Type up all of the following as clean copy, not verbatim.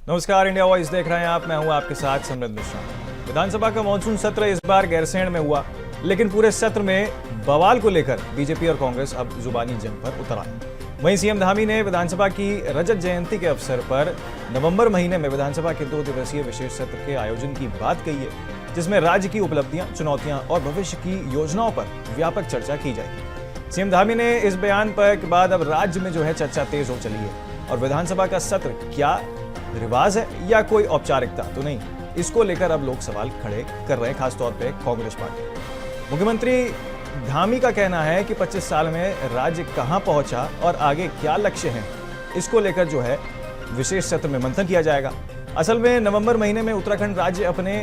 नमस्कार, India voice देख रहे हैं आप। मैं हूं आपके साथ समृद्ध मिश्रा। विधानसभा का मानसून सत्र इस बार गैरसैंण में हुआ, लेकिन पूरे सत्र में बवाल को लेकर बीजेपी और कांग्रेस अब जुबानी जंग पर उतर आए। वहीं सीएम धामी ने विधानसभा की रजत जयंती के अवसर पर नवंबर महीने में विधानसभा के 2 दिवसीय विशेष सत्र के आयोजन की बात कही है, जिसमें राज्य की उपलब्धियां, चुनौतियां और भविष्य की योजनाओं पर व्यापक चर्चा की जाएगी। सीएम धामी ने इस बयान पर के बाद अब राज्य में जो है चर्चा तेज हो चली है और विधानसभा का सत्र क्या रिवाज है या कोई औपचारिकता तो नहीं, इसको लेकर अब लोग सवाल खड़े कर रहे हैं, खासतौर पे कांग्रेस पार्टी। मुख्यमंत्री धामी का कहना है कि 25 साल में राज्य कहां पहुंचा और आगे क्या लक्ष्य हैं, इसको लेकर जो है विशेष सत्र में मंथन किया जाएगा। असल में नवंबर महीने में उत्तराखंड राज्य अपने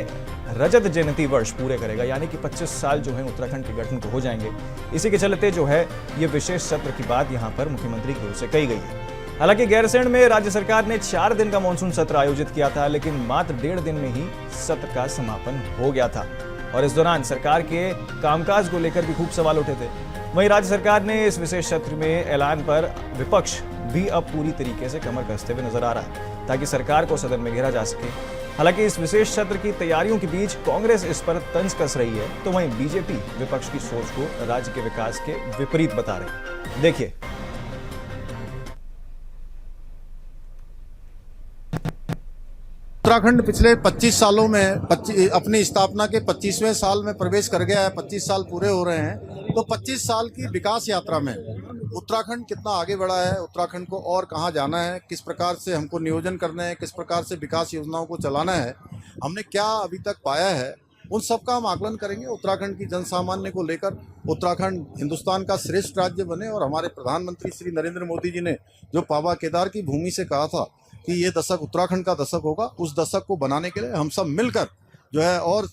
रजत जयंती वर्ष पूरे करेगा, यानी कि 25 साल जो है उत्तराखंड के गठन को हो जाएंगे। इसी के चलते जो है ये विशेष सत्र की बात यहां पर मुख्यमंत्री की ओर से कही गई है। हालांकि गैरसैंण में राज्य सरकार ने 4 दिन का मानसून सत्र आयोजित किया था, लेकिन मात्र 1.5 दिन में ही सत्र का समापन हो गया था और इस दौरान सरकार के कामकाज को लेकर भी खूब सवाल उठे थे। वहीं राज्य सरकार ने इस विशेष सत्र में ऐलान पर विपक्ष भी अब पूरी तरीके से कमर कसते हुए नजर आ रहा है, ताकि सरकार को सदन में घेरा जा सके। हालांकि इस विशेष सत्र की तैयारियों के बीच कांग्रेस इस पर तंज कस रही है, तो वहीं बीजेपी विपक्ष की सोच को राज्य के विकास के विपरीत बता रही। देखिए, उत्तराखंड पिछले 25 सालों में अपनी स्थापना के 25वें साल में प्रवेश कर गया है। 25 साल पूरे हो रहे हैं, तो 25 साल की विकास यात्रा में उत्तराखंड कितना आगे बढ़ा है, उत्तराखंड को और कहां जाना है, किस प्रकार से हमको नियोजन करने हैं, किस प्रकार से विकास योजनाओं को चलाना है, हमने क्या अभी तक पाया है, उन सब का हम आकलन करेंगे। उत्तराखंड की जन सामान्य को लेकर उत्तराखंड हिंदुस्तान का श्रेष्ठ राज्य बने, और हमारे प्रधानमंत्री श्री नरेंद्र मोदी जी ने जो पावा केदार की भूमि से कहा था कि ये दशक उत्तराखंड का दशक होगा, उस दशक को बनाने के लिए हम सब मिलकर जो है और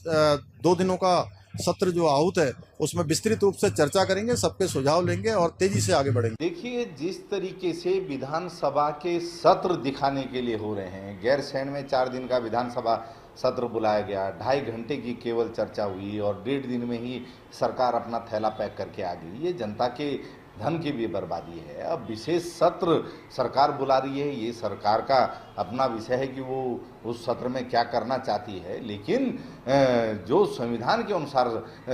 2 दिनों का सत्र जो आहूत है उसमें विस्तृत रूप से चर्चा करेंगे, सबके सुझाव लेंगे और तेजी से आगे बढ़ेंगे। देखिए, जिस तरीके से विधानसभा के सत्र दिखाने के लिए हो रहे हैं, गैरसैंण में 4 दिन का विधानसभा सत्र बुलाया गया, 2.5 घंटे की केवल चर्चा हुई और 1.5 दिन में ही सरकार अपना थैला पैक करके आ गई। ये जनता के धन की भी बर्बादी है। अब विशेष सत्र सरकार बुला रही है, ये सरकार का अपना विषय है कि वो उस सत्र में क्या करना चाहती है, लेकिन जो संविधान के अनुसार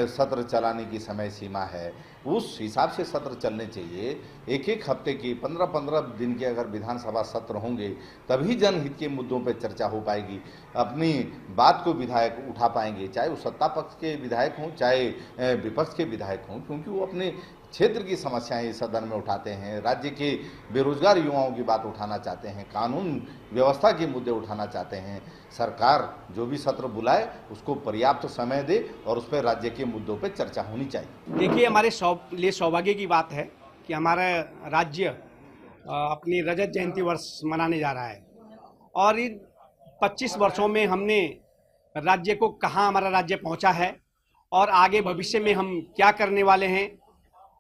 सत्र चलाने की समय सीमा है उस हिसाब से सत्र चलने चाहिए। एक हफ्ते की 15-15 दिन के अगर विधानसभा सत्र होंगे तभी जनहित के मुद्दों पर चर्चा हो पाएगी, अपनी बात को विधायक उठा पाएंगे, चाहे वो सत्ता पक्ष के विधायक हों चाहे विपक्ष के विधायक हों, क्योंकि वो अपने क्षेत्र की समस्याएं इस सदन में उठाते हैं, राज्य के बेरोजगार युवाओं की बात उठाना चाहते हैं, कानून व्यवस्था के मुद्दे उठाना चाहते हैं। सरकार जो भी सत्र बुलाए उसको पर्याप्त समय दे और उस पर राज्य के मुद्दों पर चर्चा होनी चाहिए। देखिए, हमारे लिए सौभाग्य की बात है कि हमारा राज्य अपनी रजत जयंती वर्ष मनाने जा रहा है और इन 25 वर्षों में हमने राज्य को कहाँ हमारा राज्य पहुँचा है और आगे भविष्य में हम क्या करने वाले हैं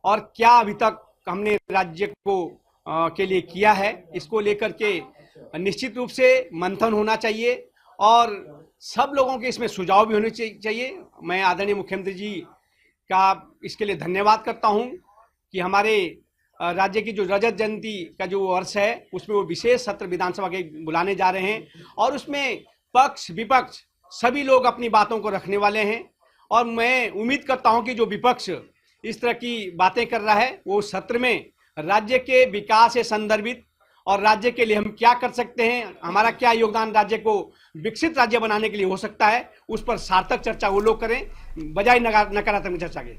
और क्या अभी तक हमने राज्य को के लिए किया है, इसको लेकर के निश्चित रूप से मंथन होना चाहिए और सब लोगों के इसमें सुझाव भी होने चाहिए। मैं आदरणीय मुख्यमंत्री जी का इसके लिए धन्यवाद करता हूं कि हमारे राज्य की जो रजत जयंती का जो वर्ष है उसमें वो विशेष सत्र विधानसभा के बुलाने जा रहे हैं और उसमें पक्ष विपक्ष सभी लोग अपनी बातों को रखने वाले हैं और मैं उम्मीद करता हूं कि जो विपक्ष इस तरह की बातें कर रहा है वो सत्र में राज्य के विकास से संदर्भित और राज्य के लिए हम क्या कर सकते हैं, हमारा क्या योगदान राज्य को विकसित राज्य बनाने के लिए हो सकता है, उस पर सार्थक चर्चा वो लोग करें बजाय नकारात्मक चर्चा के।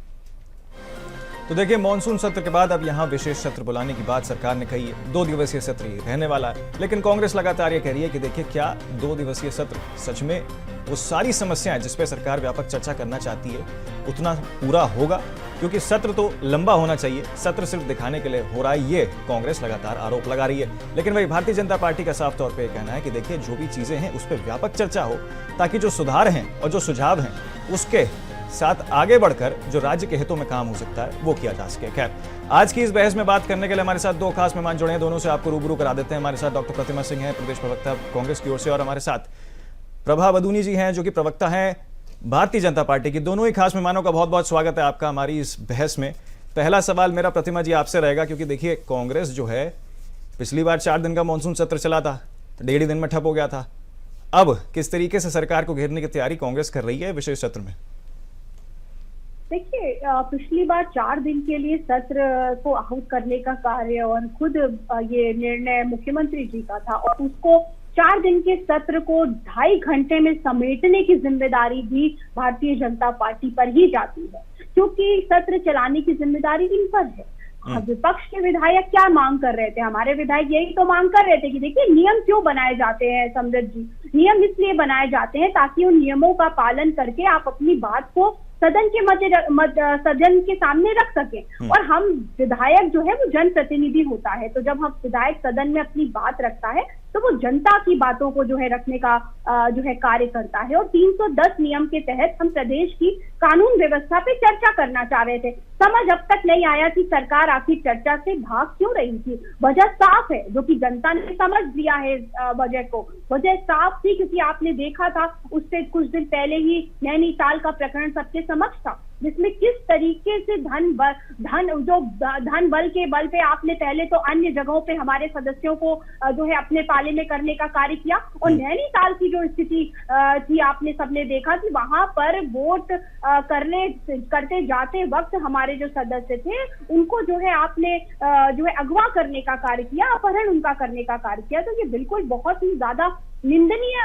तो देखिए, मानसून सत्र के बाद अब यहां विशेष सत्र बुलाने की बात सरकार ने कही है। 2 दिवसीय सत्र ही रहने वाला है, लेकिन कांग्रेस लगातार ये कह रही है कि देखिए, क्या 2 दिवसीय सत्र सच में वो सारी समस्याएं जिस पे सरकार व्यापक चर्चा करना चाहती है उतना पूरा होगा, क्योंकि सत्र तो लंबा होना चाहिए, सत्र सिर्फ दिखाने के लिए हो रहा है, ये कांग्रेस लगातार आरोप लगा रही है। लेकिन वही भारतीय जनता पार्टी का साफ तौर पे कहना है कि देखिए, जो भी चीजें हैं उस पर व्यापक चर्चा हो, ताकि जो सुधार हैं और जो सुझाव हैं उसके साथ आगे बढ़कर जो राज्य के हितों में काम हो सकता है वो किया जा सके। खैर, आज की इस बहस में बात करने के लिए हमारे साथ 2 खास मेहमान जुड़े हैं, दोनों से आपको रूबरू करा देते हैं। हमारे साथ डॉक्टर प्रतिमा सिंह हैं, प्रदेश प्रवक्ता कांग्रेस की ओर से, और हमारे साथ प्रभा बदूनी जी हैं जो कि प्रवक्ता हैं भारतीय जनता पार्टी की। दोनों ही खास मेहमानों का बहुत बहुत स्वागत है आपका हमारी इस बहस में। पहला सवाल मेरा प्रतिमा जी आपसे रहेगा, क्योंकि देखिए, कांग्रेस जो है पिछली बार 4 दिन का मानसून सत्र चला था, तो 1.5 दिन में ठप हो गया था। अब किस तरीके से सरकार को घेरने की तैयारी कांग्रेस कर रही है विशेष सत्र में? देखिए, पिछली बार 4 दिन के लिए सत्र को आहूत करने का कार्य और खुद ये निर्णय मुख्यमंत्री जी का था, और उसको 4 दिन के सत्र को 2.5 घंटे में समेटने की जिम्मेदारी भी भारतीय जनता पार्टी पर ही जाती है, क्योंकि सत्र चलाने की जिम्मेदारी इन पर है। विपक्ष के विधायक क्या मांग कर रहे थे? हमारे विधायक यही तो मांग कर रहे थे कि देखिए, नियम क्यों बनाए जाते हैं समृद्ध जी? नियम इसलिए बनाए जाते हैं ताकि उन नियमों का पालन करके आप अपनी बात को सदन सदन के सामने रख सके। और हम विधायक जो है वो जनप्रतिनिधि होता है, तो जब हम विधायक सदन में अपनी बात रखता है तो वो जनता की बातों को जो है रखने का जो है कार्य करता है। और 310 नियम के तहत हम प्रदेश की कानून व्यवस्था पे चर्चा करना चाह रहे थे। समझ अब तक नहीं आया कि सरकार आखिर चर्चा से भाग क्यों रही थी। वजह साफ है, जो कि जनता ने समझ लिया है बजट को। वजह साफ थी क्योंकि आपने देखा था उससे कुछ दिन पहले ही नैनीताल का प्रकरण सबके समक्ष था, जिसमें किस तरीके से धन बल के बल पे आपने पहले तो अन्य जगहों पे हमारे सदस्यों को जो है अपने पाले में करने का कार्य किया। और नैनीताल की जो स्थिति थी आपने सबने देखा कि वहां पर वोट करते जाते वक्त हमारे जो सदस्य थे उनको जो है आपने जो है अगवा करने का कार्य किया, अपहरण उनका करने का कार्य किया। तो ये बिल्कुल बहुत ही ज्यादा निंदनीय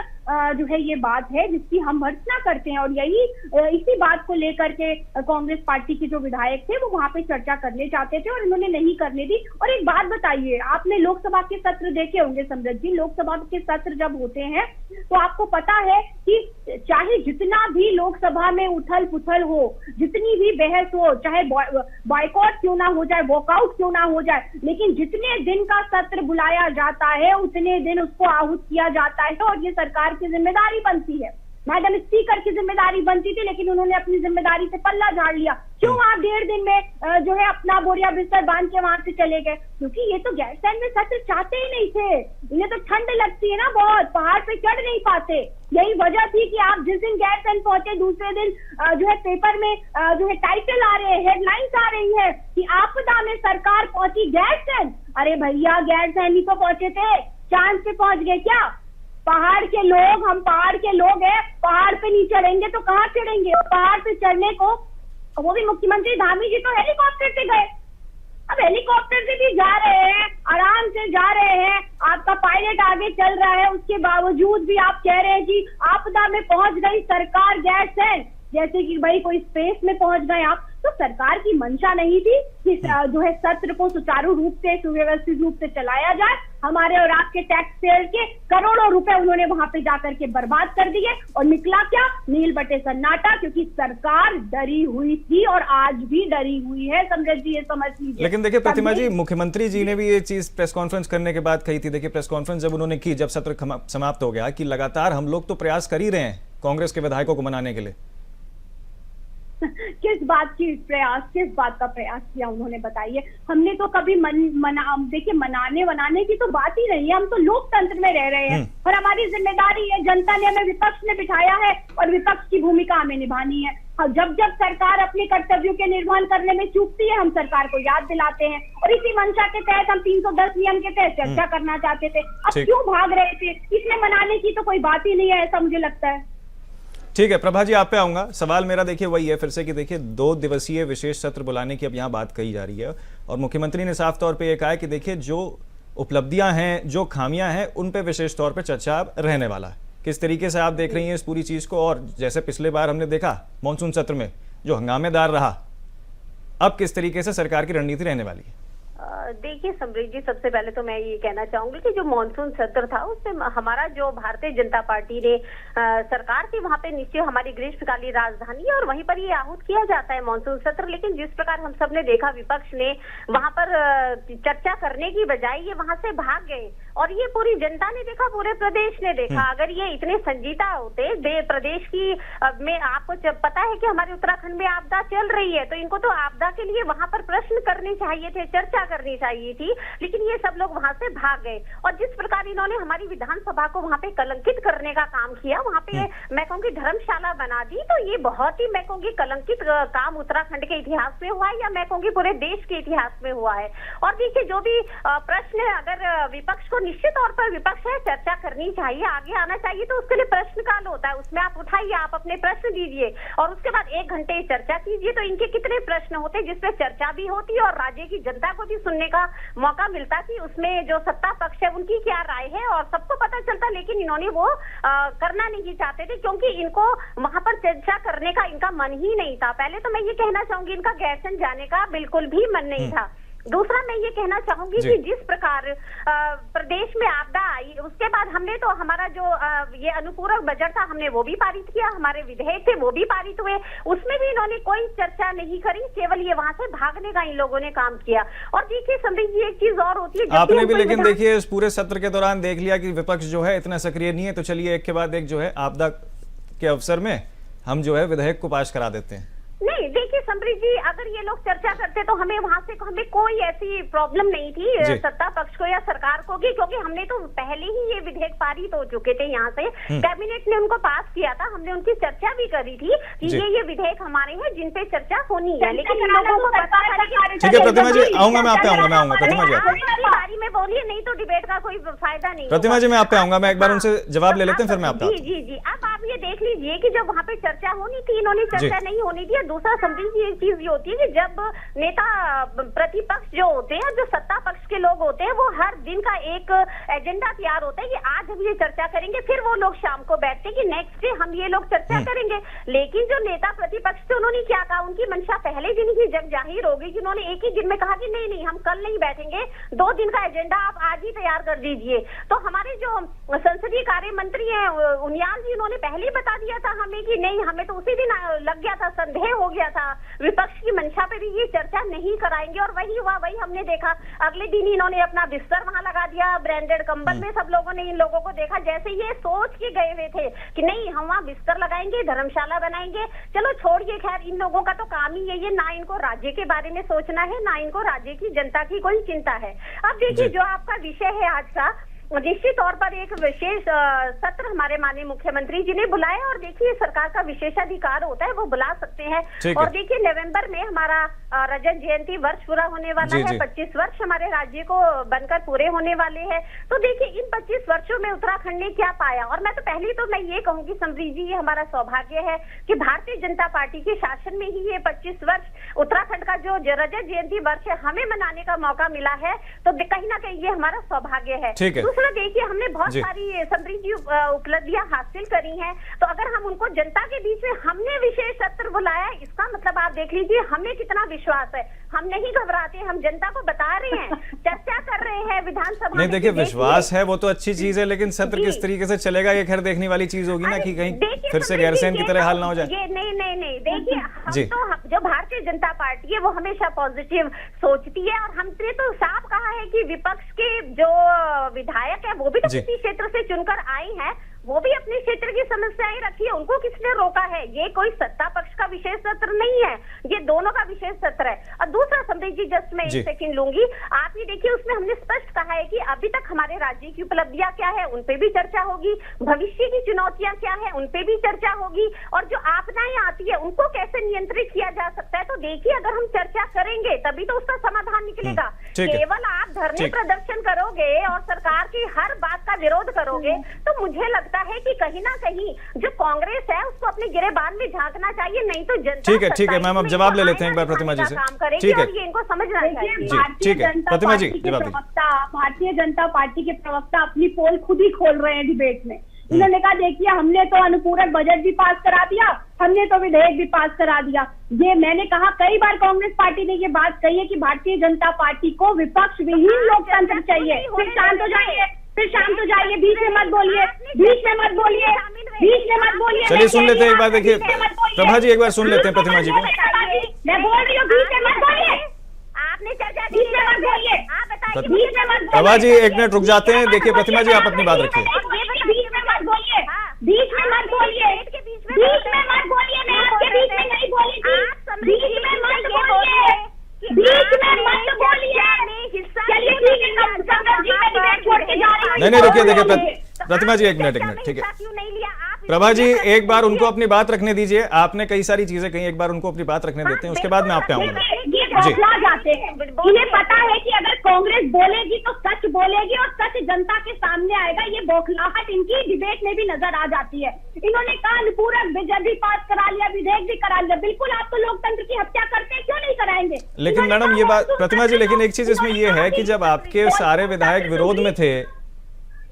जो है ये बात है जिसकी हम भर्त्सना करते हैं। और यही इसी बात को लेकर के कांग्रेस पार्टी के जो विधायक थे वो वहां पे चर्चा करने चाहते थे और इन्होंने नहीं करने दी। और एक बात बताइए, आपने लोकसभा के सत्र देखे होंगे समृद्ध जी। लोकसभा के सत्र जब होते हैं तो आपको पता है कि चाहे जितना भी लोकसभा में उथल पुथल हो, जितनी भी बहस हो, चाहे बॉयकॉट क्यों ना हो जाए, वॉकआउट क्यों ना हो जाए, लेकिन जितने दिन का सत्र बुलाया जाता है उतने दिन उसको आहूत किया जाता है और ये सरकार की जिम्मेदारी बनती है। मैडम स्पीकर की जिम्मेदारी बनती थी, लेकिन उन्होंने अपनी जिम्मेदारी से पल्ला झाड़ लिया। क्यों आप 1.5 दिन में जो है अपना बोरिया बिस्तर बांध के वहां से चले गए? क्योंकि ये तो गैरसैंण में सत्र चाहते ही नहीं थे। इन्हें तो ठंड लगती है ना बहुत, पहाड़ पे चढ़ नहीं पाते। यही वजह थी कि आप जिस दिन गैरसैंण पहुंचे दूसरे दिन जो है पेपर में जो है टाइटल आ रहे हैं, हेडलाइंस आ रही है कि आपदा में सरकार पहुंची गैरसैंण। अरे भैया, गैरसैंण ही तो पहुंचे थे, चांद पे पहुंच गए क्या? पहाड़ के लोग, हम पहाड़ के लोग हैं, पहाड़ पे नहीं चढ़ेंगे तो कहाँ चढ़ेंगे? पहाड़ पे चढ़ने को वो भी मुख्यमंत्री धामी जी तो हेलीकॉप्टर से गए। अब हेलीकॉप्टर से भी जा रहे हैं, आराम से जा रहे हैं, आपका पायलट आगे चल रहा है, उसके बावजूद भी आप कह रहे हैं कि आपदा में पहुंच गई सरकार गैरसैंण, जैसे कि भाई कोई स्पेस में पहुंच गए आप। तो सरकार की मंशा नहीं थी कि जो है सत्र को सुचारू रूप से, सुव्यवस्थित रूप से चलाया जाए। हमारे और आपके टैक्स पेयर के करोड़ों रुपए उन्होंने वहां पे जाकर के बर्बाद कर दिए और निकला क्या? नील बटे सन्नाटा, क्योंकि सरकार डरी हुई थी और आज भी डरी हुई है। समृद्ध जी, ये समझ लीजिए। लेकिन देखिए प्रतिमा जी, मुख्यमंत्री जी ने भी ये चीज प्रेस कॉन्फ्रेंस करने के बाद कही थी। देखिए प्रेस कॉन्फ्रेंस जब उन्होंने की, जब सत्र समाप्त हो गया, कि लगातार हम लोग तो प्रयास कर ही रहे हैं कांग्रेस के विधायकों को मनाने के लिए। किस बात का प्रयास किया उन्होंने, बताइए। हमने तो कभी देखिए मनाने की तो बात ही नहीं है। हम तो लोकतंत्र में रह रहे हैं और हमारी जिम्मेदारी है, जनता ने हमें विपक्ष में बिठाया है और विपक्ष की भूमिका हमें निभानी है। जब जब सरकार अपने कर्तव्यों के निर्वहन करने में चूकती है, हम सरकार को याद दिलाते हैं और इसी मंशा के तहत हम 310 नियम के तहत चर्चा करना चाहते थे। अब क्यों भाग रहे थे? इसमें मनाने की तो कोई बात ही नहीं है, ऐसा मुझे लगता है। ठीक है प्रभा जी, आप पे आऊंगा। सवाल मेरा देखिए वही है फिर से कि देखिए 2 दिवसीय विशेष सत्र बुलाने की अब यहाँ बात कही जा रही है और मुख्यमंत्री ने साफ तौर पे ये कहा है कि देखिए जो उपलब्धियां हैं, जो खामियां हैं, उन पे विशेष तौर पे चर्चा रहने वाला है। किस तरीके से आप देख रही हैं इस पूरी चीज को? और जैसे पिछले बार हमने देखा मानसून सत्र में जो हंगामेदार रहा, अब किस तरीके से सरकार की रणनीति रहने वाली है? देखिए समृद्ध जी, सबसे पहले तो मैं ये कहना चाहूंगी कि जो मानसून सत्र था उसमें हमारा जो भारतीय जनता पार्टी ने सरकार थी वहां पे निश्चय हमारी ग्रीष्मकालीन राजधानी है और वहीं पर ये आहूत किया जाता है मानसून सत्र। लेकिन जिस प्रकार हम सब ने देखा, विपक्ष ने वहां पर चर्चा करने की बजाय ये वहां से भाग गए और ये पूरी जनता ने देखा, पूरे प्रदेश ने देखा। अगर ये इतने संजीदा होते, प्रदेश की में आपको जब पता है कि हमारे उत्तराखंड में आपदा चल रही है, तो इनको तो आपदा के लिए वहां पर प्रश्न करने चाहिए थे, चर्चा करनी चाहिए थी। लेकिन ये सब लोग वहां से भाग गए और जिस प्रकार इन्होंने हमारी विधानसभा को वहां पे कलंकित करने का काम किया, वहां पे मैं कहूंगी धर्मशाला बना दी, तो ये बहुत ही मैं कहूंगी कलंकित काम उत्तराखंड के इतिहास में हुआ है या मैं कहूंगी पूरे देश के इतिहास में हुआ है। और देखिए जो भी प्रश्न अगर विपक्ष को निश्चित तौर पर विपक्ष है, चर्चा करनी चाहिए, आगे आना चाहिए, तो उसके लिए प्रश्नकाल होता है, उसमें आप उठाइए, आप अपने प्रश्न दीजिए और उसके बाद 1 घंटे चर्चा कीजिए। तो इनके कितने प्रश्न होते जिसपे चर्चा भी होती और राज्य की जनता को भी सुनने का मौका मिलता कि उसमें जो सत्ता पक्ष है उनकी क्या राय है और सबको पता चलता। लेकिन इन्होंने वो करना नहीं चाहते थे क्योंकि इनको वहां पर चर्चा करने का इनका मन ही नहीं था। पहले तो मैं ये कहना चाहूंगी इनका गैरसैंण जाने का बिल्कुल भी मन नहीं था। दूसरा मैं ये कहना चाहूंगी कि जिस प्रकार प्रदेश में आपदा आई उसके बाद हमने तो हमारा जो ये अनुपूरक बजट था हमने वो भी पारित किया, हमारे विधेयक थे वो भी पारित हुए, उसमें भी इन्होंने कोई चर्चा नहीं करी, केवल ये वहां से भागने का इन लोगों ने काम किया। और देखिए समृद्धि जी, एक चीज और होती है आपने भी लेकिन देखिए इस पूरे सत्र के दौरान देख लिया कि विपक्ष जो है इतना सक्रिय नहीं है, तो चलिए एक के बाद एक जो है आपदा के अवसर में हम जो है विधेयक को पास करा देते हैं। नहीं देखिए समृद्धि जी, अगर ये लोग चर्चा करते तो हमें वहां से हमें कोई ऐसी प्रॉब्लम नहीं थी सत्ता पक्ष को या सरकार को की, क्योंकि हमने तो पहले ही ये विधेयक पारित हो चुके थे, यहाँ से कैबिनेट ने उनको पास किया था, हमने उनकी चर्चा भी करी थी कि ये विधेयक हमारे हैं जिन पे चर्चा होनी है। लेकिन इन लोगों को पता था कि ठीक है प्रतिमा जी, आऊंगा मैं आप पे आऊंगा, मैं आऊंगा प्रतिमा जी बारी में बोलिए, नहीं तो डिबेट का कोई फायदा नहीं। प्रतिमा जी मैं आप पे आऊंगा, मैं एक बार उनसे जवाब ले लेते हैं फिर मैं आप पे। जी जी, अब आप ये देख लीजिए कि जब वहाँ पे चर्चा होनी थी इन्होंने चर्चा नहीं होनी थी। दूसरा समझिए एक चीज ये होती है कि जब नेता प्रतिपक्ष जो होते हैं, जो सत्ता पक्ष के लोग होते हैं, वो हर दिन का एक एजेंडा तैयार होता है कि आज हम ये चर्चा करेंगे, फिर वो लोग शाम को बैठते हैं कि नेक्स्ट डे हम ये लोग चर्चा करेंगे। लेकिन जो नेता प्रतिपक्ष थे उन्होंने क्या कहा, उनकी मंशा पहले दिन ही जग जाहिर हो गई कि उन्होंने एक ही दिन में कहा कि नहीं नहीं हम कल नहीं बैठेंगे, 2 दिन का एजेंडा आप आज ही तैयार कर दीजिए। तो हमारे जो संसदीय कार्य मंत्री हैं उनियाल जी, उन्होंने पहले ही बता दिया था हमें कि नहीं, हमें तो उसी दिन लग गया था, संदेह हो गया था विपक्ष की मंशा पे भी ये चर्चा नहीं कराएंगे। और वही हुआ, वही हमने देखा, अगले दिन इन्होंने अपना बिस्तर वहां लगा दिया, ब्रांडेड कंबल में सब लोगों ने इन लोगों को देखा, जैसे ये सोच के गए हुए थे कि नहीं हम वहाँ बिस्तर लगाएंगे, धर्मशाला बनाएंगे। चलो छोड़िए, खैर इन लोगों का तो काम ही यही है, ना इनको राज्य के बारे में सोचना है, ना इनको राज्य की जनता की कोई चिंता है। अब देखिए जो आपका विषय है आज का, निश्चित तौर पर एक विशेष सत्र हमारे माननीय मुख्यमंत्री जी ने बुलाया और देखिए सरकार का विशेषाधिकार होता है, वो बुला सकते हैं। और देखिए नवंबर में हमारा रजत जयंती वर्ष पूरा होने वाला है, 25 वर्ष हमारे राज्य को बनकर पूरे होने वाले हैं। तो देखिए इन 25 वर्षों में उत्तराखंड ने क्या पाया, और मैं तो पहले तो मैं ये कहूंगी समृद्धि जी, ये हमारा सौभाग्य है कि भारतीय जनता पार्टी के शासन में ही ये 25 वर्ष उत्तराखंड का जो रजत जयंती वर्ष है हमें मनाने का मौका मिला है। तो कहीं ना कहीं ये हमारा सौभाग्य है। देखिए हमने बहुत सारी समृद्धि उपलब्धियां हासिल करी हैं, तो अगर हम उनको जनता के बीच में हमने विशेष सत्र बुलाया, इसका मतलब आप देख लीजिए हमें कितना विश्वास है, हम नहीं घबराते, हम जनता को बता रहे हैं, चर्चा कर रहे हैं विधानसभा में। देखिए विश्वास है वो तो अच्छी चीज है, लेकिन सत्र किस तरीके से चलेगा ये खैर देखने वाली चीज होगी ना, कि कहीं फिर से गैरसैंण की तरह हाल ना हो जाए। नहीं देखिए हम तो जो भारतीय जनता पार्टी है वो हमेशा पॉजिटिव सोचती है, और हमने तो साफ कहा है कि विपक्ष के जो विधायक है वो भी तो किसी क्षेत्र से चुनकर आए हैं, वो भी अपने क्षेत्र की समस्याएं रखी है, उनको किसने रोका है। ये कोई सत्ता पक्ष का विशेष सत्र नहीं है, ये दोनों का विशेष सत्र है। और दूसरा समृद्धि जी, जस्ट मैं 1 सेकंड लूंगी, आप ये देखिए उसमें हमने स्पष्ट कहा है कि अभी तक हमारे राज्य की उपलब्धियां क्या है उन पे भी चर्चा होगी, भविष्य की चुनौतियां क्या है उन पे भी चर्चा होगी, और जो आपदाएं आती है उनको कैसे नियंत्रित किया जा सकता है। तो देखिए अगर हम चर्चा करेंगे तभी तो उसका समाधान निकलेगा। केवल आप धरने प्रदर्शन करोगे और सरकार की हर बात का विरोध करोगे तो मुझे लगता है कि कहीं ना कहीं जो कांग्रेस है उसको अपने गिरेबान में झांकना चाहिए, नहीं तो जनता। ठीक है मैम, अब जवाब ले लेते हैं एक बार प्रतिमा जी से। ठीक है, ये इनको समझना चाहिए। ठीक है प्रतिमा जी, भारतीय जनता पार्टी के प्रवक्ता अपनी पोल खुद ही खोल रहे हैं डिबेट में। इन्होंने कहा देखिए हमने तो अनुपूरक बजट भी पास करा दिया, हमने तो विधेयक भी पास करा दिया। ये मैंने कहा कई बार कांग्रेस पार्टी ने ये बात कही है कि भारतीय जनता पार्टी को विपक्ष विहीन लोकतंत्र चाहिए। फिर शांत हो जाइए, फिर शांत हो जाइए, बीच में मत बोलिए, बीच में मत बोलिए, बीच में मत बोलिए। चलिए सुन लेते हैं एक बार, देखिए प्रभा जी एक बार सुन लेते हैं प्रतिमा जी को। मैं बोल रही हूँ बीच में मत बोलिए, आपने चर्चा बीच में मत बोलिए, आप बताइए। बीच में मत प्रभा जी 1 मिनट रुक जाते हैं। देखिए प्रतिमा जी आप अपनी बात रखिए। बीच में मत बोलिए, बीच में मत बोलिए, बीच में मत बोलिए, मैं आपके बीच में नहीं बोली थी, बीच में मत बोलिए, बीच में मत बोलिए। चलिए ठीक है, संगत जी मैं डिबेट छोड़ के जा रही हूँ। नहीं रुकिए, देखिए प्रतिमा जी 1 मिनट, ठीक है प्रभा जी एक बार उनको अपनी बात रखने दीजिए। आपने कई सारी चीजें कही, एक बार उनको अपनी बात रखने देते हैं, उसके बाद मैं आप पे आऊंगा। बौखला जाते हैं। इन्हें पता है कि अगर कांग्रेस बोलेगी तो सच बोलेगी और सच जनता के सामने आएगा। ये बौखलाहट इनकी डिबेट में भी नजर आ जाती है। इन्होंने कहा पूरा बजट भी पास करा लिया, विधेयक भी करा लिया। बिल्कुल, आप तो लोकतंत्र की हत्या करते हैं, क्यों नहीं कराएंगे? लेकिन मैडम ये बात प्रतिमा जी, लेकिन एक चीज इसमें ये है कि जब आपके सारे विधायक विरोध में थे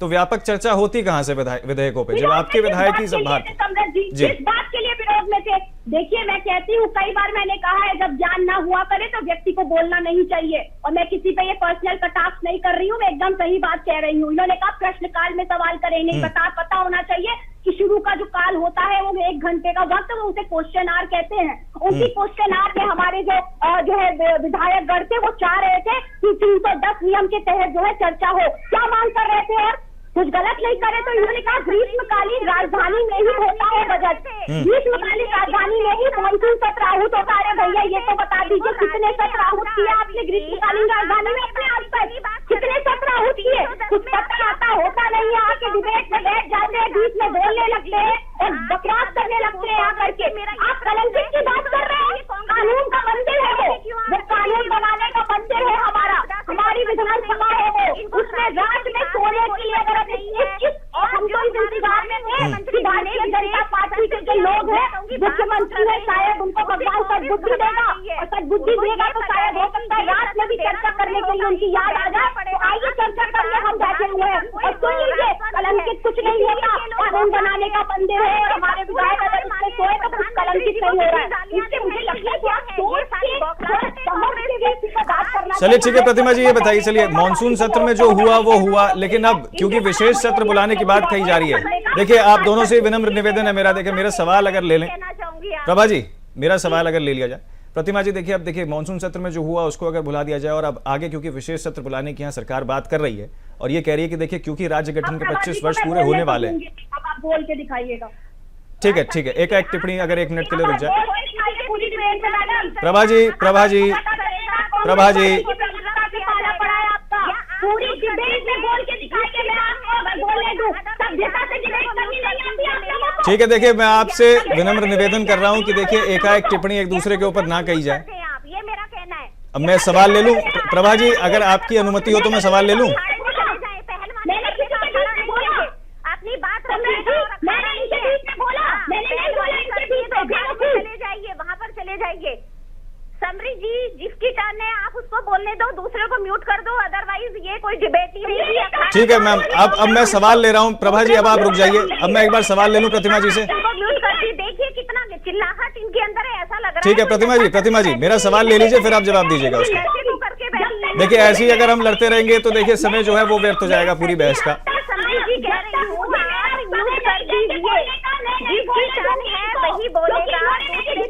तो व्यापक चर्चा होती कहां से विधेयकों पे, जब आपके विधायक ही सब बाहर जी इस बात के लिए विरोध में थे। देखिए, मैं कहती हूँ, कई बार मैंने कहा है, जब ज्ञान ना हुआ करे तो व्यक्ति को बोलना नहीं चाहिए। और मैं किसी पे ये पर्सनल कटाक्ष नहीं कर रही हूँ, मैं एकदम सही बात कह रही हूँ। इन्होंने कहा प्रश्नकाल में सवाल करें, नहीं पता होना चाहिए कि शुरू का जो काल होता है वो 1 घंटे का वक्त, वो उसे क्वेश्चन आवर कहते हैं। उसी क्वेश्चन आवर में हमारे जो है विधायक गण थे, वो चाह रहे थे कि 310 नियम के तहत जो है चर्चा हो। क्या मांग कर रहे थे? और कुछ गलत नहीं करे तो इन्होंने कहा ग्रीष्मकालीन राजधानी में ही होता है बजट, ग्रीष्मकालीन राजधानी में ही मानसून सत्र आहूत होता है। भैया ये तो बता दीजिए, कितने सत्र आहूत किए आपने ग्रीष्मकालीन राजधानी में अपने आज तक? कितने सत्र आहूत किए? कुछ पता आता होता नहीं है। आके डिबेट में बैठ जाते हैं, बीच में बोलने लगते हैं और बकवास करने लगते हैं आकर के। आप कलंकित की बात कर रहे हैं? कानून का मंदिर है वो कानून बनाने का मंदिर है हमारी विधानसभा है वो। उसमें राज्य में सोने के लिए अगर और हम तो इस इंतजार में थे, भारतीय जनता पार्टी के जो लोग हैं, मुख्यमंत्री है, शायद उनको भगवान सद्बुद्धि देगा और सद्बुद्धि देगा तो शायद हो सकता है रात में भी चर्चा करने के लिए उनकी याद आ जाए। तो आइए चर्चा करने हम बैठे हुए हैं। और सुन लीजिए, कलंकित कुछ नहीं होता, कानून बनाने का मंदिर है और हमारे विधायक अगर इसमें सोए तो कुछ कलंकित नहीं हो रहा है। इससे मुझे लगता है कि आप सोच के समझ के व्यक्ति को बात करना। चलिए ठीक है प्रतिमा जी, ये बताइए, चलिए मानसून सत्र में जो हुआ वो हुआ, लेकिन अब क्योंकि विशेष सत्र बुलाने की बात कही जा रही है, देखिए आप दोनों से विनम्र निवेदन है मेरा, देखिए मेरा सवाल अगर ले लें, प्रभा जी मेरा सवाल अगर ले लिया जाए, प्रतिमा जी देखिए, अब देखिए मानसून सत्र में जो हुआ उसको अगर भुला दिया जाए और अब आगे क्योंकि विशेष सत्र बुलाने की यहाँ सरकार बात कर रही है और ये कह रही है कि देखिए क्योंकि राज्य गठन के 25 वर्ष पूरे होने वाले हैं। आप बोल के दिखाइएगा। ठीक है, एक टिप्पणी अगर 1 मिनट के लिए रुक जाए। प्रभा जी पूरी डिबेट में बोल के दिखाइए, मैं आपको अगर बोलने दूं सभ्यता से डिबेट करनी नहीं आती आपको। ठीक है, देखिए मैं आपसे विनम्र निवेदन कर रहा हूं कि देखिए एकाएक टिप्पणी एक दूसरे के ऊपर ना कही जाए। ये मेरा कहना है। अब मैं सवाल ले लूं, प्रभा जी अगर आपकी अनुमति हो तो मैं सवाल ले लूं। अपनी बात वहाँ पर चले जाइए। समरी जी, जिसकी टर्न है आप उसको बोलने दो, दूसरे को म्यूट कर दो, अदरवाइज ये कोई डिबेट ही नहीं है। ठीक है मैम, अब मैं सवाल ले रहा हूँ। प्रभा जी अब आप रुक जाइए, अब मैं एक बार सवाल ले लूं प्रतिमा जी से। म्यूट कर दी, देखिए कितना चिल्लाहट इनके अंदर है, ऐसा लग रहा है। ठीक है प्रतिमा जी मेरा सवाल ले लीजिए, फिर आप जवाब दीजिएगा उसका। देखिए ऐसे ही अगर हम लड़ते रहेंगे तो देखिए समय जो है वो व्यर्थ हो जाएगा पूरी बहस का।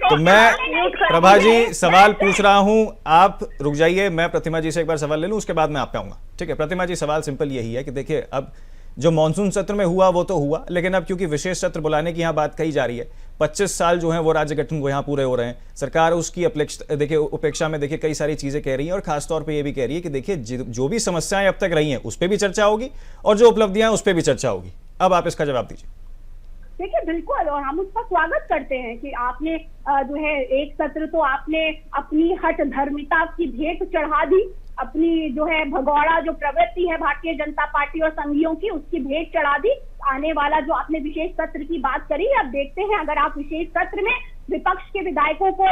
तो मैं प्रभा जी सवाल पूछ रहा हूं, आप रुक जाइए, मैं प्रतिमा जी से एक बार सवाल ले लूं, उसके बाद मैं आप पे आऊंगा। ठीक है प्रतिमा जी, सवाल सिंपल यही है कि देखिए अब जो मानसून सत्र में हुआ वो तो हुआ, लेकिन अब क्योंकि विशेष सत्र बुलाने की यहाँ बात कही जा रही है, 25 साल जो है वो राज्य गठन को यहाँ पूरे हो रहे हैं, सरकार उसकी देखिए उपेक्षा में देखिए कई सारी चीजें कह रही है और खासतौर पर यह भी कह रही है कि देखिए जो भी समस्याएं अब तक रही हैं उस पर भी चर्चा होगी और जो उपलब्धियां उस पर भी चर्चा होगी। अब आप इसका जवाब दीजिए। देखिए बिल्कुल, और हम उसका स्वागत करते हैं कि आपने जो है एक सत्र तो आपने अपनी हठ धर्मिता की भेंट चढ़ा दी, अपनी जो है भगौड़ा जो प्रवृत्ति है भारतीय जनता पार्टी और संघियों की उसकी भेंट चढ़ा दी। आने वाला जो आपने विशेष सत्र की बात करी, अब देखते हैं अगर आप विशेष सत्र में विपक्ष के विधायकों को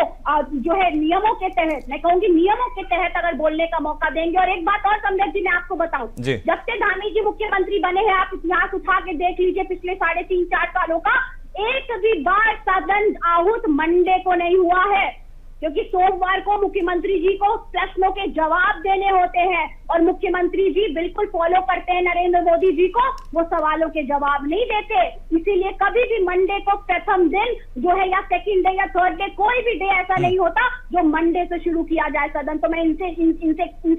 जो है नियमों के तहत, मैं कहूंगी नियमों के तहत अगर बोलने का मौका देंगे। और एक बात और सम्राट जी मैं आपको बताऊं, जब से धामी जी मुख्यमंत्री बने हैं, आप इतिहास उठा के देख लीजिए पिछले 3.5-4 सालों का, एक भी बार सदन आहूत मंडे को नहीं हुआ है, क्योंकि सोमवार को मुख्यमंत्री जी को प्रश्नों के जवाब देने होते हैं और मुख्यमंत्री जी बिल्कुल फॉलो करते हैं नरेंद्र मोदी जी को, वो सवालों के जवाब नहीं देते। इसीलिए कभी भी मंडे को प्रथम दिन जो है या सेकंड डे या थर्ड डे, कोई भी डे ऐसा नहीं होता जो मंडे से शुरू किया जाए सदन। तो मैं इनसे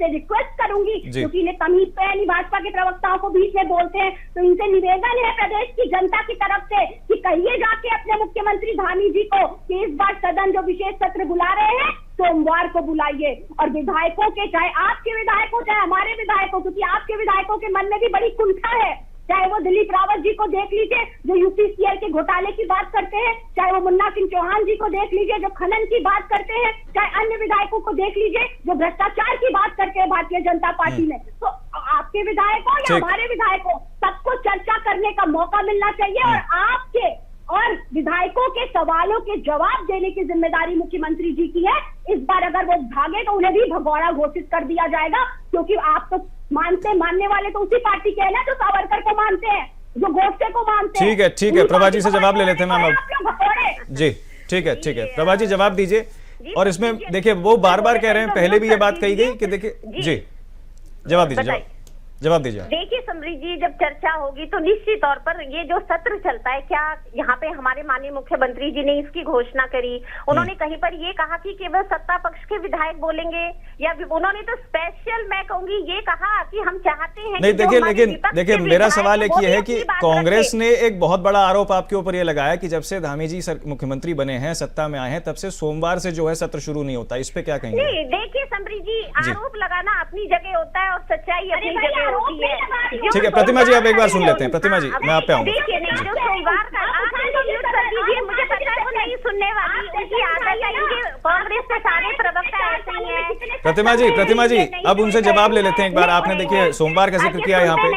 रिक्वेस्ट करूंगी, क्योंकि इन्हें तमीज पे है, भाजपा के प्रवक्ताओं को बीच में बोलते हैं, तो इनसे निवेदन है प्रदेश की जनता की तरफ से कि कहिए जाके अपने मुख्यमंत्री धामी जी को कि इस बार सदन जो विशेष सत्र बुला रहे हैं सोमवार को बुलाइए। और विधायकों के, चाहे आपके विधायकों चाहे हमारे विधायकों, क्योंकि आपके विधायकों के मन में भी बड़ी कुंठा है चाहे वो दिलीप रावत जी को देख लीजिए जो यूपीसीएल के घोटाले की बात करते हैं, चाहे वो मुन्ना सिंह चौहान जी को देख लीजिए जो खनन की बात करते हैं, चाहे अन्य विधायकों को देख लीजिए जो भ्रष्टाचार की बात करते हैं भारतीय जनता पार्टी में। तो आपके विधायकों या हमारे विधायकों सबको चर्चा करने का मौका मिलना चाहिए और आपके और विधायकों के सवालों के जवाब देने की जिम्मेदारी मुख्यमंत्री जी की है। इस बार अगर वो भागे तो उन्हें भी भगोड़ा घोषित कर दिया जाएगा, क्योंकि आप तो मानने वाले तो उसी पार्टी के हैं ना जो सावरकर को मानते हैं, जो गोडसे को मानते हैं। ठीक है प्रभा जी से जवाब ले लेते हैं मैम अब। जी ठीक है प्रभा जी जवाब दीजिए। और इसमें देखिए वो बार बार कह रहे हैं, पहले भी ये बात कही गई कि देखिए जी जवाब दीजिए, जवाब दीजिए। देखिए समरीत जी, जब चर्चा होगी तो निश्चित तौर पर ये जो सत्र चलता है, क्या यहाँ पे हमारे माननीय मुख्यमंत्री जी ने इसकी घोषणा करी। उन्होंने कहीं पर ये कहा कि केवल सत्ता पक्ष के विधायक बोलेंगे, या उन्होंने तो स्पेशल मैं कहूंगी ये कहा कि हम चाहते हैं नहीं। देखिए मेरा सवाल एक ये है कि कांग्रेस ने एक बहुत बड़ा आरोप आपके ऊपर ये लगाया कि जब से धामी जी मुख्यमंत्री बने हैं, सत्ता में आए हैं, तब से सोमवार से जो है सत्र शुरू नहीं होता। इस पे क्या कहेंगे? नहीं, देखिए समरीत जी, आरोप लगाना अपनी जगह होता है और सच्चाई अपनी जगह होती है। ठीक है प्रतिमा जी, आप एक बार सुन लेते हैं। प्रतिमा जी मैं आप पे आऊंगा। देखिए नहीं, जो सोमवार का आप इनको म्यूट कर दीजिए, मुझे पता है वो नहीं सुनने वाली, उनकी आदत है। इनके कांग्रेस के सारे प्रवक्ता ऐसे ही हैं। प्रतिमा जी अब उनसे जवाब ले लेते हैं एक बार। आपने देखिए सोमवार का जिक्र किया यहाँ पे,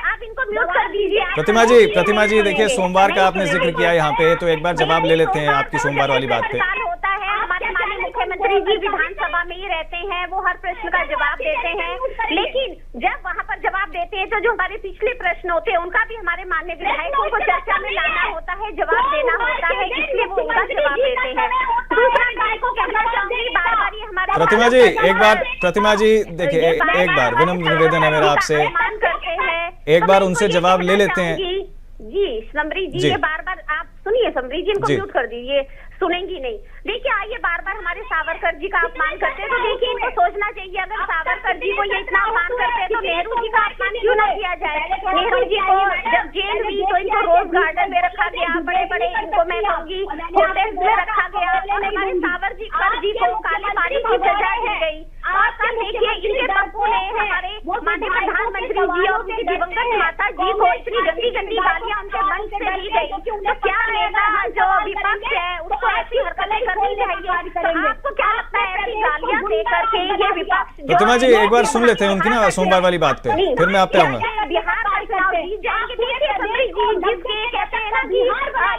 आप इनको म्यूट कर दीजिए। प्रतिमा जी देखिए सोमवार का आपने जिक्र किया यहाँ पे, तो एक बार जवाब ले लेते हैं आपकी सोमवार वाली बात पे। होता है हमारे माननीय मुख्यमंत्री जी विधानसभा में ही रहते हैं, वो हर प्रश्न का जवाब देते हैं, लेकिन जब वहाँ पर जवाब देते हैं तो जो हमारे पिछले प्रश्न होते हैं उनका भी हमारे माननीय विधायकों को चर्चा में लाना होता है, जवाब देना होता है, इसलिए वो उनका जवाब देते हैं। दूसरा विधायकों को कहना चाहूंगी, बार बार ये हमारे प्रतिमा जी देखिए एक बार विनम्र निवेदन है मेरा आपसे, एक बार उनसे जवाब ले लेते हैं। जी समरीत जी, ये बार बार आप सुनिए समरीत जी, इनको म्यूट कर दीजिए, सुनेंगी नहीं। देखिए आइए, बार बार हमारे सावरकर जी का अपमान करते हैं, तो देखिए इनको सोचना चाहिए, अगर सावरकर जी को ये इतना अपमान करते हैं तो नेहरू जी का अपमान क्यों ना किया जाए। नेहरू जी को जब जेल हुई तो इनको रोज गार्डन में रखा गया, बड़े बड़े इनको मैं कहूँगी होटल में रखा गया, और हमारे सावरकर जी को काले पानी की सजा दी गई। और कल देखिए इनके पप्पू ने हमारे माननीय प्रधानमंत्री जी और उनकी दिवंगत माता जी को इतनी गंदी गंदी गालियां उनके मंच से दी गई। तो क्या नेता जो विपक्ष है उसको ऐसी हरकतें करनी चाहिए? आपको क्या लगता है ऐसी गालियां दे करके ये विपक्ष? प्रतिमा जी एक बार सुन लेते हैं उनकी ना सोमवार वाली बात पे, फिर मैं आप पे आऊंगा। बिहार का चुनाव जीत जाएंगे, देखिए समरीत जी, जिसके कहते हैं ना कि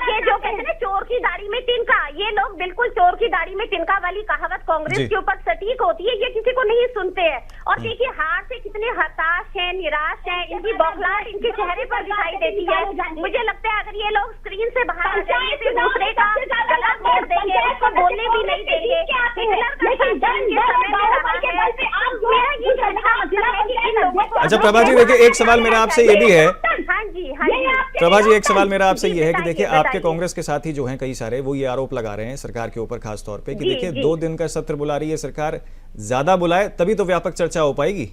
ये जो कहते हैं ना चोर की दाढ़ी में तिनका, ये लोग बिल्कुल चोर की दाढ़ी में तिनका वाली कहावत कांग्रेस के ऊपर सटीक होती है, ये किसी को नहीं सुनते हैं। और देखिए हार से कितने हताश हैं, निराश हैं, इनकी बौखलाहट इनके चेहरे पर दिखाई देती है। मुझे लगता है अगर ये लोग स्क्रीन से बाहर आ जाएंगे तो दूसरे का गला मोड़ देंगे, उसको बोलने भी नहीं देंगे। अच्छा प्रभा जी देखिए एक सवाल मेरा आपसे ये भी है, हाँ जी प्रभा जी एक सवाल मेरा आपसे ये है कि देखिए आपके कांग्रेस के साथी जो हैं कई सारे, वो ये आरोप लगा रहे हैं सरकार के ऊपर खास तौर पे कि देखिए 2 दिन का सत्र बुला रही है सरकार, ज्यादा बुलाए तभी तो व्यापक चर्चा हो पाएगी।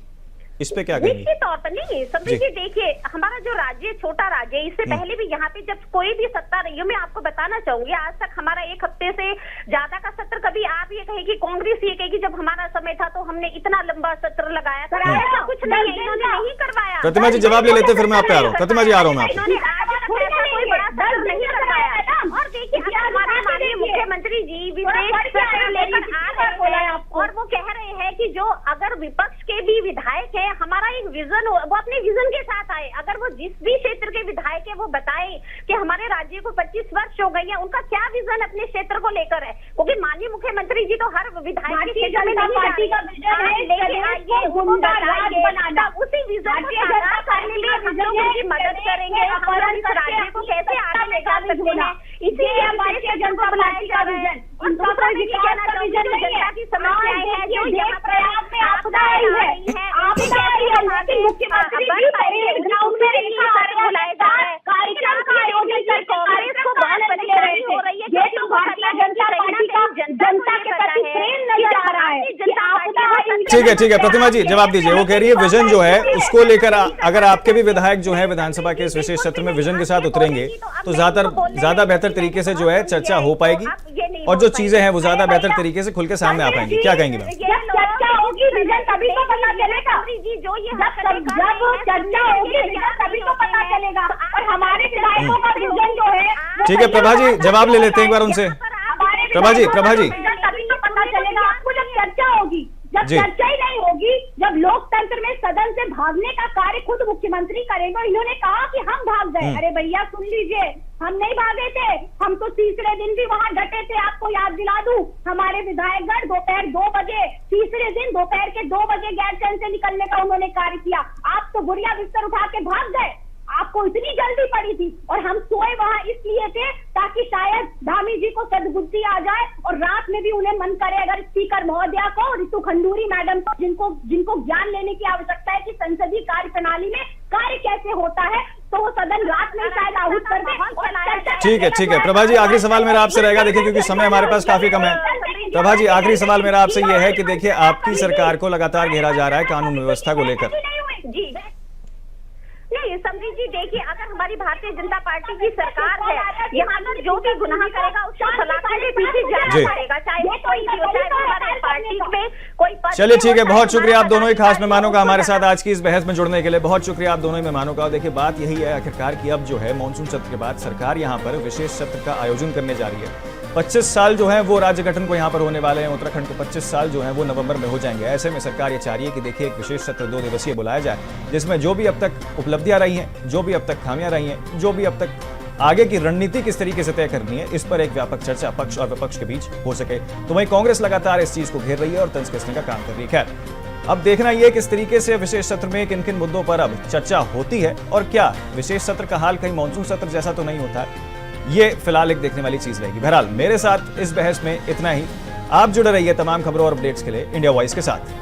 इस पे क्या कहेंगे? निश्चित तौर पर नहीं समझिए, देखिए हमारा जो राज्य छोटा राज्य है, इससे पहले भी यहाँ पे जब कोई भी सत्ता रही हो, मैं आपको बताना चाहूंगी आज तक हमारा 1 हफ्ते से ज्यादा का सत्र, कभी आप ये कहेगी कांग्रेस ये कहेगी जब हमारा समय था तो हमने इतना लंबा सत्र लगाया था, ऐसा कुछ नहीं है, इन्होंने नहीं करवाया। प्रतिमा जी जवाब ले लेते फिर मैं आप पे आ रहा हूँ। प्रतिमा जी आ रहा हूँ मैं आपसे। इन्होंने आज तक ऐसा कोई बड़ा सत्र नहीं करवाया। और देखिए हमारे माननीय मुख्यमंत्री जी विशेष सत्र लेकर आ रहे हैं और वो कह रहे हैं कि जो अगर विपक्ष के भी विधायक है, हमारा एक विजन हो, वो अपने विजन के साथ आए। अगर वो जिस भी क्षेत्र के विधायक है वो बताए कि हमारे राज्य को 25 वर्ष हो गई है, उनका क्या विजन अपने क्षेत्र को लेकर है, क्योंकि माननीय मुख्यमंत्री जी तो हर विधायक के क्षेत्र में नहीं जा रहे हैं। उसी विजन को साकार करने में हम लोग उनकी मदद करेंगे, हम लोग इस राज्य को कैसे आगे ले जा सकते हैं, इसीलिए भारतीय जनता पार्टी का विजन। और दूसरा भी कहना चाहूंगी जो जनता की समस्याएं हैं, जो यहाँ पर आपदा आ रही है, आप मुख्यमंत्री बुलाए जा रहे हैं, कार्यक्रम का आयोजन कर कांग्रेस को बहुत परेशानी हो रही है, ये तो भारतीय जनता पार्टी का जनता के प्रति प्रेम नजर आ रहा है। ठीक है प्रतिमा जी जवाब दीजिए। वो कह रही है विजन जो है उसको लेकर अगर आपके भी विधायक जो है विधानसभा के इस विशेष सत्र में विजन के साथ उतरेंगे तो ज्यादा बेहतर तरीके से जो है चर्चा हो पाएगी और जो चीजें हैं वो ज्यादा बेहतर तरीके से खुल के सामने आ पाएंगी। क्या कहेंगी मैम? होगी विजन तभी तो पता चलेगा जी जो ये जब चर्चा होगी विजन तभी तो पता चलेगा। और हमारे विधायकों का विजन जो है ठीक है प्रभा जी, जवाब ले लेते हैं एक बार उनसे। प्रभा जी तभी तो पता चलेगा आपको जब चर्चा होगी। जब चर्चा ही नहीं होगी, जब लोकतंत्र में सदन से भागने का कार्य खुद मुख्यमंत्री करेंगे। इन्होंने कहा कि हम भाग गए, अरे भैया सुन लीजिए, हम नहीं भागे थे, हम तो तीसरे दिन भी वहां डटे थे। आपको याद दिला दूं, हमारे विधायकगण दोपहर 2 बजे, तीसरे दिन दोपहर के 2 बजे गैरसैंण से निकलने का उन्होंने कार्य किया। आप तो गुड़िया बिस्तर उठा के भाग गए, आपको इतनी जल्दी पड़ी थी। और हम सोए वहां इसलिए थे ताकि शायद धामी जी को सद्बुद्धि आ जाए और रात में भी उन्हें मन करे, अगर स्पीकर महोदया को, रितु खंडूरी मैडम को, जिनको ज्ञान लेने की आवश्यकता है कि संसदीय कार्य प्रणाली में कार्य कैसे होता है, तो वो सदन रात में शायद आहूत कर दे। ठीक है प्रभा जी, आखिरी सवाल मेरा आपसे रहेगा, देखिए क्योंकि समय हमारे पास काफी कम है। प्रभा जी, आखिरी सवाल मेरा आपसे यह है कि देखिए आपकी सरकार को लगातार घेरा जा रहा है कानून व्यवस्था को लेकर। जी नहीं समझी जी, देखिए अगर हमारी भारतीय जनता पार्टी की सरकार है, यहाँ पर जो भी गुनाह करेगा उसको सलाखों के पीछे जाना पड़ेगा, चाहे वो कोई भी हो, चाहे हमारे पार्टी में कोई। चलिए ठीक है, बहुत शुक्रिया आप दोनों ही खास मेहमानों का हमारे साथ आज की इस बहस में जुड़ने के लिए। बहुत शुक्रिया आप दोनों ही मेहमानों का। देखिए बात यही है आखिरकार कि अब जो है मानसून सत्र के बाद सरकार यहाँ पर विशेष सत्र का आयोजन करने जा रही है। 25 साल जो है वो राज्य गठन को यहाँ पर होने वाले हैं। उत्तराखंड को 25 साल जो है वो नवंबर में हो जाएंगे। ऐसे में सरकार ये चाह रही है कि देखिए एक विशेष सत्र 2 दिवसीय बुलाया जाए, जिसमें जो भी अब तक उपलब्धियां रही हैं, जो भी अब तक खामियां रही हैं, जो भी अब तक आगे की रणनीति किस तरीके से तय करनी है, इस पर एक व्यापक चर्चा पक्ष और विपक्ष के बीच हो सके। तो वहीं कांग्रेस लगातार इस चीज को घेर रही है और तंज कसने का काम कर रही है। खैर अब देखना यह किस तरीके से विशेष सत्र में किन किन मुद्दों पर अब चर्चा होती है और क्या विशेष सत्र का हाल कहीं मानसून सत्र जैसा तो नहीं होता है, ये फिलहाल एक देखने वाली चीज रहेगी। बहरहाल मेरे साथ इस बहस में इतना ही। आप जुड़े रहिए तमाम खबरों और अपडेट्स के लिए इंडिया वॉइस के साथ।